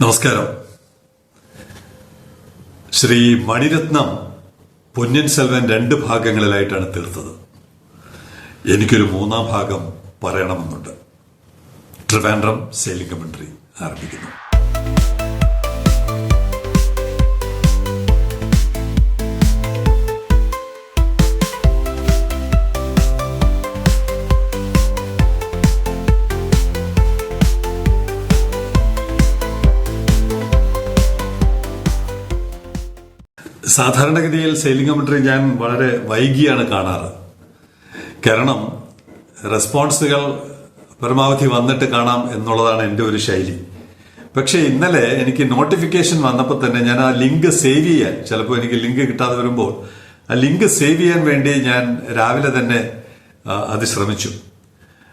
നമസ്കാരം. ശ്രീ മണിരത്നം പൊന്നിൻ സെൽവൻ 2 ഭാഗങ്ങളിലായിട്ടാണ് തീർത്തത്. എനിക്കൊരു 3-ാം ഭാഗം പറയണമെന്നുണ്ട്. ട്രിവാൻഡ്രം സെയിലിംഗ് കമന്ററി ആരംഭിക്കുന്നു. സാധാരണഗതിയിൽ സെയിലിംഗ് കമന്ററി ഞാൻ വളരെ വൈകിയാണ് കാണാറ്. കാരണം റെസ്പോൺസുകൾ പരമാവധി വന്നിട്ട് കാണാം എന്നുള്ളതാണ് എൻ്റെ ഒരു ശൈലി. പക്ഷേ ഇന്നലെ എനിക്ക് നോട്ടിഫിക്കേഷൻ വന്നപ്പോൾ തന്നെ ഞാൻ ആ ലിങ്ക് സേവ് ചെയ്യാൻ, ചിലപ്പോൾ എനിക്ക് ലിങ്ക് കിട്ടാതെ വരുമ്പോൾ ആ ലിങ്ക് സേവ് ചെയ്യാൻ വേണ്ടി ഞാൻ രാവിലെ തന്നെ അത് ശ്രമിച്ചു.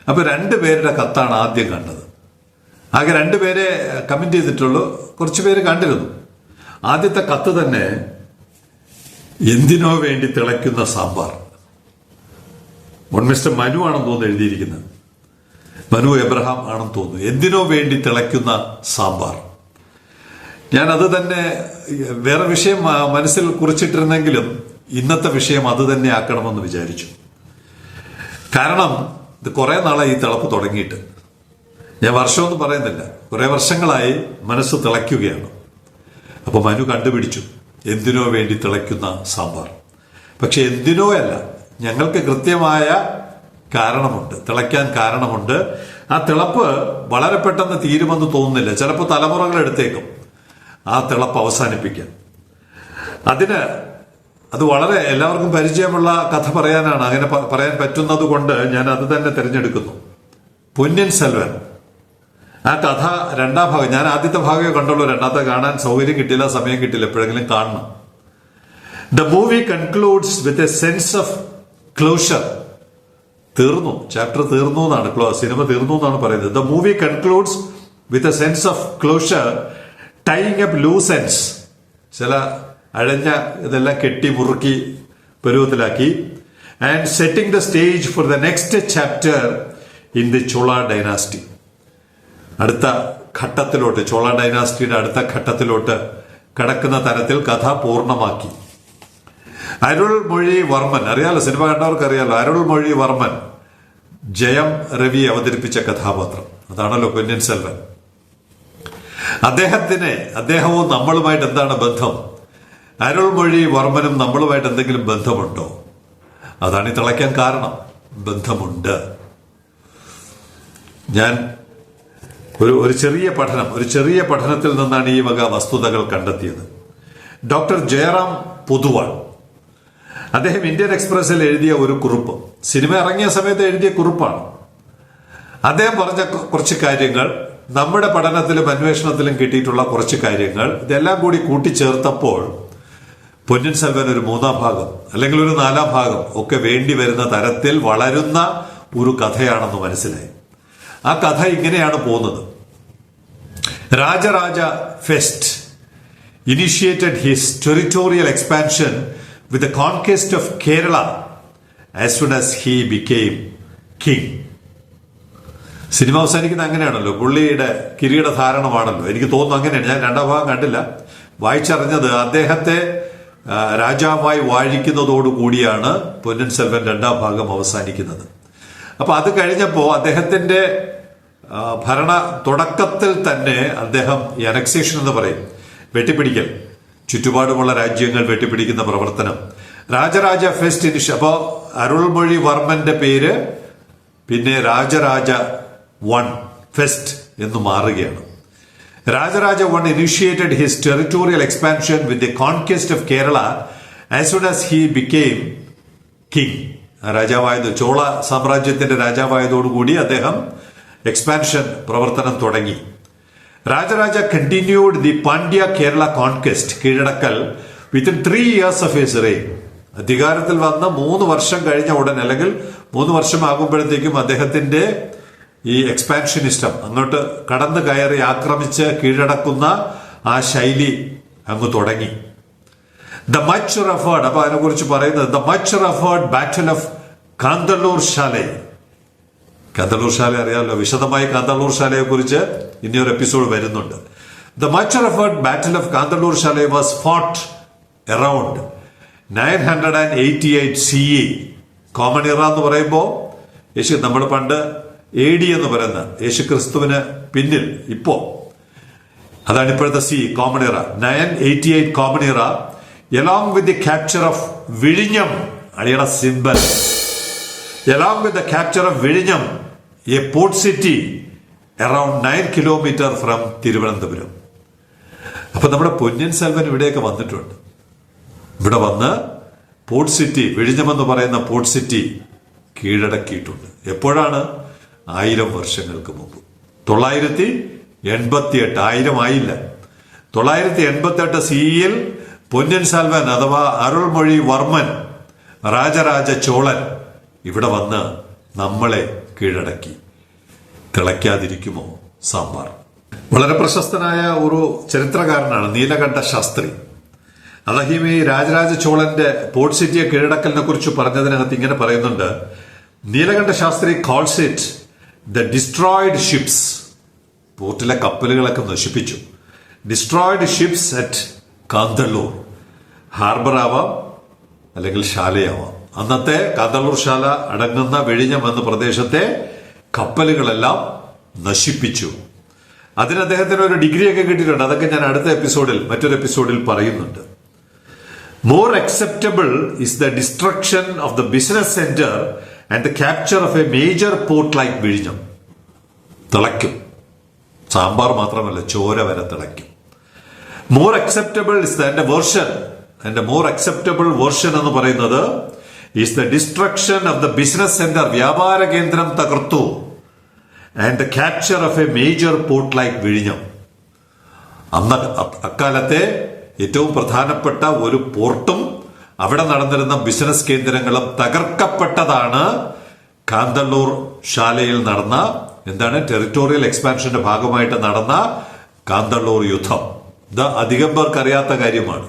അപ്പോൾ 2 പേരുടെ കത്താണ് ആദ്യം കണ്ടത്. ആകെ 2 പേരെ കമന്റ് ചെയ്തിട്ടുള്ളൂ, കുറച്ച് പേര് കണ്ടിരുന്നു. ആദ്യത്തെ കത്ത് തന്നെ എന്തിനോ വേണ്ടി തിളയ്ക്കുന്ന സാമ്പാർ. മിസ്റ്റർ മനു ആണെന്ന് തോന്നുന്നു എഴുതിയിരിക്കുന്നത്, മനു എബ്രഹാം ആണെന്ന് തോന്നുന്നു. എന്തിനോ വേണ്ടി തിളയ്ക്കുന്ന സാമ്പാർ. ഞാൻ അത് തന്നെ വേറെ വിഷയം മനസ്സിൽ കുറിച്ചിട്ടിരുന്നെങ്കിലും ഇന്നത്തെ വിഷയം അത് തന്നെ ആക്കണമെന്ന് വിചാരിച്ചു. കാരണം ഇത് കുറെ നാളായി ഈ തിളപ്പ് തുടങ്ങിയിട്ട്. ഞാൻ വർഷമൊന്നും പറയുന്നില്ല, കുറെ വർഷങ്ങളായി മനസ്സ് തിളയ്ക്കുകയാണ്. അപ്പൊ മനു കണ്ടുപിടിച്ചു എന്തിനോ വേണ്ടി തിളയ്ക്കുന്ന സാമ്പാർ. പക്ഷെ എന്തിനോ അല്ല, ഞങ്ങൾക്ക് കൃത്യമായ കാരണമുണ്ട്, തിളയ്ക്കാൻ കാരണമുണ്ട്. ആ തിളപ്പ് വളരെ പെട്ടെന്ന് തീരുമെന്ന് തോന്നുന്നില്ല. ചിലപ്പോൾ തലമുറകൾ എടുത്തേക്കും ആ തിളപ്പ് അവസാനിപ്പിക്കാൻ. അത് വളരെ എല്ലാവർക്കും പരിചയമുള്ള കഥ പറയാനാണ്, അങ്ങനെ പറയാൻ പറ്റുന്നത് കൊണ്ട് ഞാൻ അത് തന്നെ തിരഞ്ഞെടുക്കുന്നു. പൊന്നിൻ സെൽവൻ, ആ കഥ 2-ാം ഭാഗം. ഞാൻ ആദ്യത്തെ ഭാഗമേ കണ്ടുള്ളൂ, 2ാമത്തെ കാണാൻ സൗകര്യം കിട്ടില്ല, സമയം കിട്ടില്ല. എപ്പോഴെങ്കിലും കാണണം. The movie concludes with a sense of closure. തീർന്നു, ചാപ്റ്റർ തീർന്നു എന്നാണ്, സിനിമ തീർന്നു എന്നാണ് പറയുന്നത്. The movie concludes with a sense of closure, tying up loose ends. ചില അഴഞ്ഞ ഇതെല്ലാം കെട്ടി മുറുക്കി പരുവത്തിലാക്കി. And setting the stage for the next chapter in the Chola dynasty. അടുത്ത ഘട്ടത്തിലോട്ട്, ചോള ഡൈനാസ്റ്റിയുടെ അടുത്ത ഘട്ടത്തിലോട്ട് കടക്കുന്ന തരത്തിൽ കഥ പൂർണ്ണമാക്കി. അരുൾമൊഴി വർമ്മൻ, അറിയാലോ, സിനിമ കണ്ടവർക്ക് അറിയാലോ, അരുൾമൊഴി വർമ്മൻ ജയം രവി അവതരിപ്പിച്ച കഥാപാത്രം. അതാണല്ലോ പൊന്നിൻ സെൽവൻ. അദ്ദേഹവും നമ്മളുമായിട്ട് എന്താണ് ബന്ധം? അരുൾമൊഴി വർമ്മനും നമ്മളുമായിട്ട് എന്തെങ്കിലും ബന്ധമുണ്ടോ? അതാണ് ഈ തിളയ്ക്കാൻ കാരണം. ബന്ധമുണ്ട്. ഞാൻ ഒരു ചെറിയ പഠനത്തിൽ നിന്നാണ് ഈ വക വസ്തുതകൾ കണ്ടെത്തിയത്. ഡോക്ടർ ജയറാം പൊതുവാൾ, അദ്ദേഹം ഇന്ത്യൻ എക്സ്പ്രസിൽ എഴുതിയ ഒരു കുറിപ്പ്, സിനിമ ഇറങ്ങിയ സമയത്ത് എഴുതിയ കുറിപ്പാണ്. അദ്ദേഹം പറഞ്ഞ കുറച്ച് കാര്യങ്ങൾ, നമ്മുടെ പഠനത്തിലും അന്വേഷണത്തിലും കിട്ടിയിട്ടുള്ള കുറച്ച് കാര്യങ്ങൾ, ഇതെല്ലാം കൂടി കൂട്ടിച്ചേർത്തപ്പോൾ പൊന്നിൻ സെൽവൻ ഒരു 3-ാം ഭാഗം അല്ലെങ്കിൽ ഒരു 4-ാം ഭാഗം ഒക്കെ വേണ്ടി വരുന്ന തരത്തിൽ വളരുന്ന ഒരു കഥയാണെന്ന് മനസ്സിലായി. ആ കഥ ഇങ്ങനെയാണ് പോകുന്നത്. Rajaraja fest initiated his territorial expansion with the conquest of Kerala as soon as he became king. Cinema അവസാനിക്കുന്ന അങ്ങനെയാണല്ലോ, പുള്ളിയുടെ കിരീടധാരണമാണല്ലോ. എനിക്ക് തോന്നുന്നു അങ്ങനെയാണ്. ഞാൻ 2-ാം ഭാഗം കണ്ടില്ല, വായിച്ചറിഞ്ഞത് അദ്ദേഹത്തെ രാജാവായി വാഴിക്കുന്നതോടുകൂടിയാണ് പൊന്നിൻ സെൽവൻ 2-ാം ഭാഗം അവസാനിക്കുന്നത്. അപ്പൊ അത് കഴിഞ്ഞപ്പോ അദ്ദേഹത്തിന്റെ ഭരണ തുടക്കത്തിൽ തന്നെ അദ്ദേഹം ഈ അനക്സേഷൻ എന്ന് പറയും, വെട്ടിപ്പിടിക്കൽ, ചുറ്റുപാടുമുള്ള രാജ്യങ്ങൾ വെട്ടിപ്പിടിക്കുന്ന പ്രവർത്തനം, രാജരാജ ഫെസ്റ്റ് ഇനിഷ്യ. അപ്പോ അരുൾമൊഴി വർമ്മന്റെ പേര് പിന്നെ രാജരാജ 1 ഫെസ്റ്റ് എന്ന് മാറുകയാണ്. Rajaraja 1 initiated his territorial expansion with the conquest of Kerala as soon as he became king. രാജാവായത്, Chola സാമ്രാജ്യത്തിന്റെ രാജാവായതോടുകൂടി അദ്ദേഹം എക്സ്പാൻഷൻ പ്രവർത്തനം തുടങ്ങി. Rajaraja continued the Pandya Kerala conquest, കീഴടക്കൽ, within 3 years of his reign. അധികാരത്തിൽ വന്ന 3 വർഷം കഴിഞ്ഞ ഉടൻ, അല്ലെങ്കിൽ 3 വർഷം ആകുമ്പോഴത്തേക്കും അദ്ദേഹത്തിന്റെ ഈ എക്സ്പാൻഷനിസ്റ്റം, അങ്ങോട്ട് കടന്നു കയറി ആക്രമിച്ച് കീഴടക്കുന്ന ആ ശൈലി അങ്ങ് തുടങ്ങി. ദ മച്ച് റെഫേർഡ്, അപ്പൊ അതിനെ കുറിച്ച് പറയുന്നത്, the much referred battle of Kanthalloor Salai. Kanthalloor Sala അറിയാമല്ലോ, വിശദമായി കാന്തല്ലൂർ ശാലയെ കുറിച്ച് ഇനിയൊരു എപ്പിസോഡ് വരുന്നുണ്ട്. The much referred Battle of Kandalur Shalai was fought around 988 CE. Common ഇറ എന്ന് പറയുമ്പോൾ നമ്മൾ പണ്ട് AD എന്ന് പറയുന്ന യേശു ക്രിസ്തുവിന് പിന്നിൽ ഇപ്പോ അതാണ് ഇപ്പോഴത്തെ കോമൺ ഇറ 988 കോമൺ ഇറ along with the capture of വിഴിഞ്ഞം അടിയുടെ symbol along with the capture of വിഴിഞ്ഞം a port city around 9 kilometers from Thiruvananthapuram. അപ്പൊ നമ്മുടെ പൊന്നിൻ സെൽവൻ ഇവിടെയൊക്കെ വന്നിട്ടുണ്ട്. ഇവിടെ വന്ന് പോർട്ട് സിറ്റി വിഴിഞ്ഞമെന്ന് പറയുന്ന പോർട്ട് സിറ്റി കീഴടക്കിയിട്ടുണ്ട്. എപ്പോഴാണ്? 1000 വർഷങ്ങൾക്ക് മുമ്പ്. 988. 1000 ആയില്ല. 988 CE പൊന്നിൻ സെൽവൻ അഥവാ അരുൾമൊഴി വർമ്മൻ രാജരാജ ചോളൻ ഇവിടെ വന്ന് നമ്മളെ കീഴടക്കി. തിളയ്ക്കാതിരിക്കുമോ സാമ്പാർ? വളരെ പ്രശസ്തനായ ഒരു ചരിത്രകാരനാണ് നീലകണ്ഠ ശാസ്ത്രി. അദ്ദേഹം ഈ രാജരാജ ചോളന്റെ പോർട്ട് സിറ്റിയെ കീഴടക്കലിനെ കുറിച്ച് പറഞ്ഞതിനകത്ത് ഇങ്ങനെ പറയുന്നുണ്ട്. Nilakanta Sastri calls it the destroyed ships. പോർട്ടിലെ കപ്പലുകളൊക്കെ നശിപ്പിച്ചു. Destroyed ships at Kanthalloor. Harbour ആവാം അല്ലെങ്കിൽ ശാലയാവാം. അന്നത്തെ കാന്തല്ലൂർ ശാല അടങ്ങുന്ന വിഴിഞ്ഞം എന്ന പ്രദേശത്തെ കപ്പലുകളെല്ലാം നശിപ്പിച്ചു. അതിന് അദ്ദേഹത്തിന് ഒരു ഡിഗ്രിയൊക്കെ കിട്ടിയിട്ടുണ്ട്. അതൊക്കെ ഞാൻ അടുത്ത മറ്റൊരു എപ്പിസോഡിൽ പറയുന്നുണ്ട്. More acceptable is the destruction of the business centre and the capture of A major port like വിഴിഞ്ഞം. തിളയ്ക്കും. സാമ്പാർ മാത്രമല്ല, ചോര വരെ തിളയ്ക്കും. മോർ അക്സെപ്റ്റബിൾ ഇസ് എന്റെ മോർ അക്സെപ്റ്റബിൾ വേർഷൻ എന്ന് പറയുന്നത് is the destruction of the business centre. വ്യാപാര കേന്ദ്രം തകർത്തു. And the capture of A major port like വിഴിഞ്ഞം. അക്കാലത്തെ ഏറ്റവും പ്രധാനപ്പെട്ട ഒരു പോർട്ടും അവിടെ നടന്നിരുന്ന ബിസിനസ് കേന്ദ്രങ്ങളും തകർക്കപ്പെട്ടതാണ് കാന്തല്ലൂർ ശാലയിൽ നടന്ന ടെറിട്ടോറിയൽ എക്സ്പാൻഷന്റെ ഭാഗമായിട്ട് നടന്ന കാന്തല്ലൂർ യുദ്ധം. ഇത് അധികം പേർക്ക് അറിയാത്ത കാര്യമാണ്.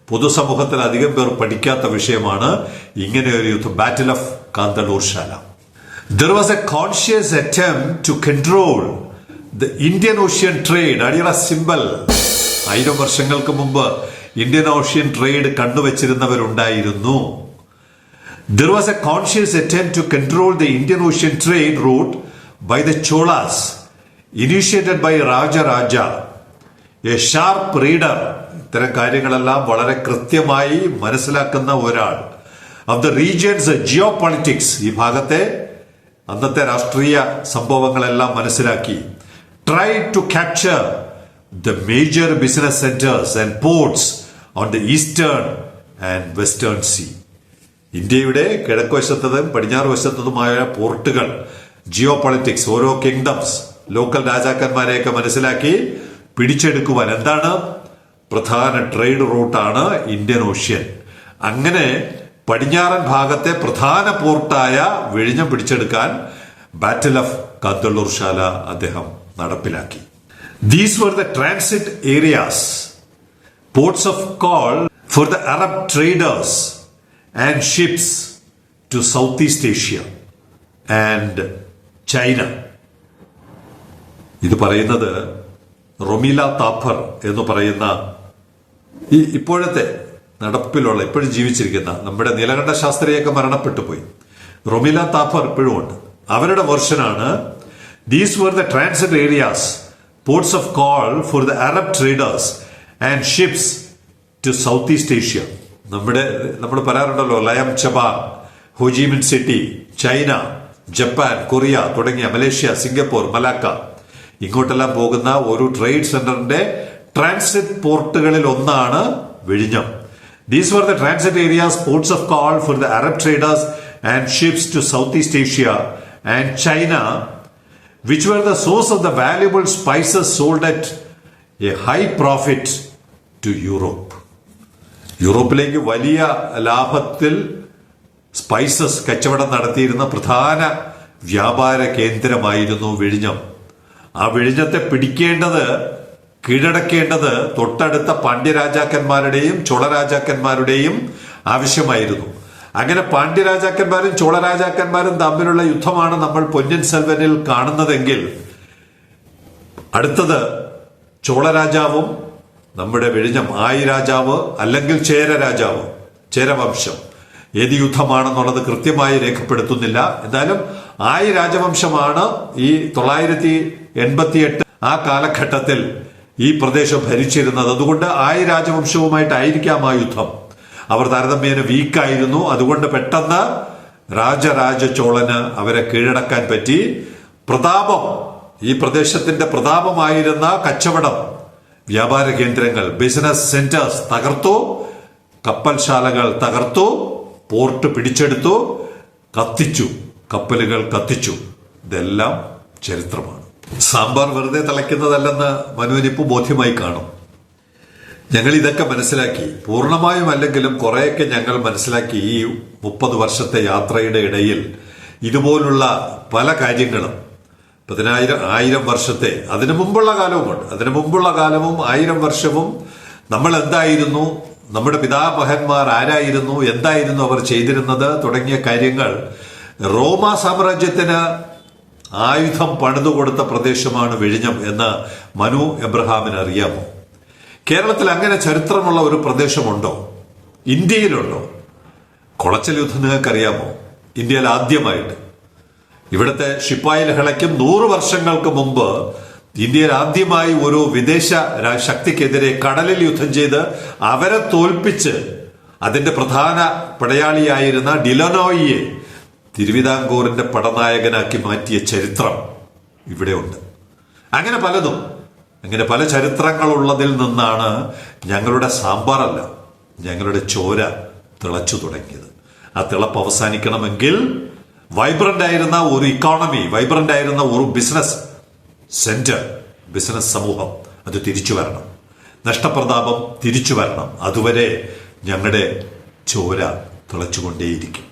പൊതുസമൂഹത്തിൽ അധികം പേർ പഠിക്കാത്ത വിഷയമാണ് ഇങ്ങനെ ഒരു യുദ്ധം. ബാറ്റിൽ ഓഫ് കാന്തല്ലൂർ ശാല. There was a conscious attempt to control the Indian Ocean trade. അടിയുള്ള സിമ്പൽ. 1000 വർഷങ്ങൾക്ക് മുമ്പ് ഇന്ത്യൻ ഓഷ്യൻ ട്രേഡ് കണ്ടുവച്ചിരുന്നവരുണ്ടായിരുന്നു. There was a conscious attempt to control the Indian Ocean trade route by the Cholas, initiated by Rajaraja, a sharp reader. ഇത്തരം കാര്യങ്ങളെല്ലാം വളരെ കൃത്യമായി മനസ്സിലാക്കുന്ന ഒരാൾ. Of the region's geopolitics, ഈ ഭാഗത്തെ അന്നത്തെ രാഷ്ട്രീയ സംഭവങ്ങളെല്ലാം മനസ്സിലാക്കി. Try to capture the major business centers and ports on the eastern and western sea. ഇന്ത്യയുടെ കിഴക്കുവശത്തതും പടിഞ്ഞാറ് വശത്തതുമായ പോർട്ടുകൾ, ജിയോ പൊളിറ്റിക്സ്, ഓരോ കിങ്ഡംസ്, ലോക്കൽ രാജാക്കന്മാരെയൊക്കെ മനസ്സിലാക്കി പിടിച്ചെടുക്കുവാൻ എന്താണ് പ്രധാന ട്രേഡ് റൂട്ടാണ് ഇന്ത്യൻ ഓഷ്യൻ. അങ്ങനെ പടിഞ്ഞാറൻ ഭാഗത്തെ പ്രധാന പോർട്ടായ വിഴിഞ്ഞം പിടിച്ചെടുക്കാൻ ബാറ്റിൽ ഓഫ് കാന്തല്ലൂർ ശാല അദ്ദേഹം നടപ്പിലാക്കി. These were the transit areas, ports of call for the Arab traders and ships to Southeast Asia and China. ഇത് പറയുന്നത് റൊമീല താപ്പർ എന്ന് പറയുന്ന ഈ ഇപ്പോഴത്തെ നടപ്പിലുള്ള ഇപ്പോഴും ജീവിച്ചിരിക്കുന്ന നമ്മുടെ നീലകണ്ഠ ശാസ്ത്രിയൊക്കെ മരണപ്പെട്ടു പോയി. റൊമീല താപ്പർ ഇപ്പോഴും ഉണ്ട്. അവരുടെ വെർഷനാണ് these were the transit areas, ports of call for the Arab traders and ships to South East Asia. നമ്മൾ പറയാറുണ്ടല്ലോ ലയം Chabahar, Ho Chi Minh City, China, Japan, Korea തുടങ്ങിയ മലേഷ്യ, സിംഗപ്പൂർ, മലാക്ക, ഇങ്ങോട്ടെല്ലാം പോകുന്ന ഒരു ട്രേഡ് സെന്ററിന്റെ ട്രാൻസിറ്റ് പോർട്ടുകളിൽ ഒന്നാണ് വിഴിഞ്ഞം. These were the transit areas, ports of call for the Arab traders and ships to Southeast Asia and China, which were the source of the valuable spices sold at a high profit to Europe. യൂറോപ്പിലേക്ക് വലിയ ലാഭത്തിൽ spices കച്ചവടം നടത്തിയിരുന്ന പ്രധാന വ്യാപാര കേന്ദ്രമായിരുന്നു വിഴിഞ്ഞം. ആ വിഴിഞ്ഞത്തെ കീഴടക്കേണ്ടത് തൊട്ടടുത്ത പാണ്ഡ്യരാജാക്കന്മാരുടെയും ചോളരാജാക്കന്മാരുടെയും ആവശ്യമായിരുന്നു. അങ്ങനെ പാണ്ഡ്യരാജാക്കന്മാരും ചോളരാജാക്കന്മാരും തമ്മിലുള്ള യുദ്ധമാണ് നമ്മൾ പൊന്നിൻ സെൽവനിൽ കാണുന്നതെങ്കിൽ അടുത്തത് ചോളരാജാവും നമ്മുടെ വിഴിഞ്ഞം ആയി രാജാവ് അല്ലെങ്കിൽ ചേര രാജാവ്, ചേരവംശം ഏത് യുദ്ധമാണെന്നുള്ളത് കൃത്യമായി രേഖപ്പെടുത്തുന്നില്ല. എന്തായാലും ആയി രാജവംശമാണ് ഈ 988 ആ കാലഘട്ടത്തിൽ ഈ പ്രദേശം ഭരിച്ചിരുന്നത്. അതുകൊണ്ട് ആയി രാജവംശവുമായിട്ടായിരിക്കാം ആ യുദ്ധം. അവർ താരതമ്യേന വീക്കായിരുന്നു. അതുകൊണ്ട് പെട്ടെന്ന് രാജരാജ ചോളന് അവരെ കീഴടക്കാൻ പറ്റി. പ്രതാപം, ഈ പ്രദേശത്തിന്റെ പ്രതാപമായിരുന്ന കച്ചവടം, വ്യാപാര കേന്ദ്രങ്ങൾ, ബിസിനസ് സെന്റേഴ്സ് തകർത്തു, കപ്പൽശാലകൾ തകർത്തു, പോർട്ട് പിടിച്ചെടുത്തു, കത്തിച്ചു, കപ്പലുകൾ കത്തിച്ചു. ഇതെല്ലാം ചരിത്രമാണ്. സാമ്പാർ വെറുതെ തിളയ്ക്കുന്നതല്ലെന്ന് മനുവിനിപ്പോൾ ബോധ്യമായി കാണും. ഞങ്ങൾ ഇതൊക്കെ മനസ്സിലാക്കി, പൂർണ്ണമായും അല്ലെങ്കിലും കുറെയൊക്കെ ഞങ്ങൾ മനസ്സിലാക്കി. ഈ 30 വർഷത്തെ യാത്രയുടെ ഇടയിൽ ഇതുപോലുള്ള പല കാര്യങ്ങളും 10,000 വർഷത്തെ, അതിനു മുമ്പുള്ള കാലവുമുണ്ട്. അതിനു മുമ്പുള്ള കാലവും 1000 വർഷവും നമ്മൾ എന്തായിരുന്നു, നമ്മുടെ പിതാമഹന്മാർ ആരായിരുന്നു, എന്തായിരുന്നു അവർ ചെയ്തിരുന്നത് തുടങ്ങിയ കാര്യങ്ങൾ. റോമ സാമ്രാജ്യത്തിന് ആയുധം പണിതുകൊടുത്ത പ്രദേശമാണ് വിഴിഞ്ഞം എന്ന് മനു എബ്രഹാമിന് അറിയാമോ? കേരളത്തിൽ അങ്ങനെ ചരിത്രമുള്ള ഒരു പ്രദേശമുണ്ടോ? ഇന്ത്യയിലുണ്ടോ? കുളച്ചൽ യുദ്ധം നിങ്ങൾക്കറിയാമോ? ഇന്ത്യയിൽ ആദ്യമായിട്ട് ഇവിടുത്തെ ശിപ്പായി ലഹളയ്ക്കും 100 വർഷങ്ങൾക്ക് മുമ്പ് ഇന്ത്യയിൽ ആദ്യമായി ഒരു വിദേശ ശക്തിക്കെതിരെ കടലിൽ യുദ്ധം ചെയ്ത് അവരെ തോൽപ്പിച്ച് അതിന്റെ പ്രധാന പടയാളിയായിരുന്ന ഡിലനോയിയെ തിരുവിതാംകൂറിന്റെ പടനായകനാക്കി മാറ്റിയ ചരിത്രം ഇവിടെയുണ്ട്. അങ്ങനെ പലതും, അങ്ങനെ പല ചരിത്രങ്ങളുള്ളതിൽ നിന്നാണ് ഞങ്ങളുടെ സാമ്പാറല്ല, ഞങ്ങളുടെ ചോര തിളച്ചു തുടങ്ങിയത്. ആ തിളപ്പ് അവസാനിക്കണമെങ്കിൽ വൈബ്രന്റ് ആയിരുന്ന ഒരു ഇക്കോണമി, വൈബ്രന്റ് ആയിരുന്ന ഒരു ബിസിനസ് സെന്റർ, ബിസിനസ് സമൂഹം അത് തിരിച്ചു വരണം. നഷ്ടപ്രതാപം തിരിച്ചു വരണം. അതുവരെ ഞങ്ങളുടെ ചോര തിളച്ചുകൊണ്ടേയിരിക്കും.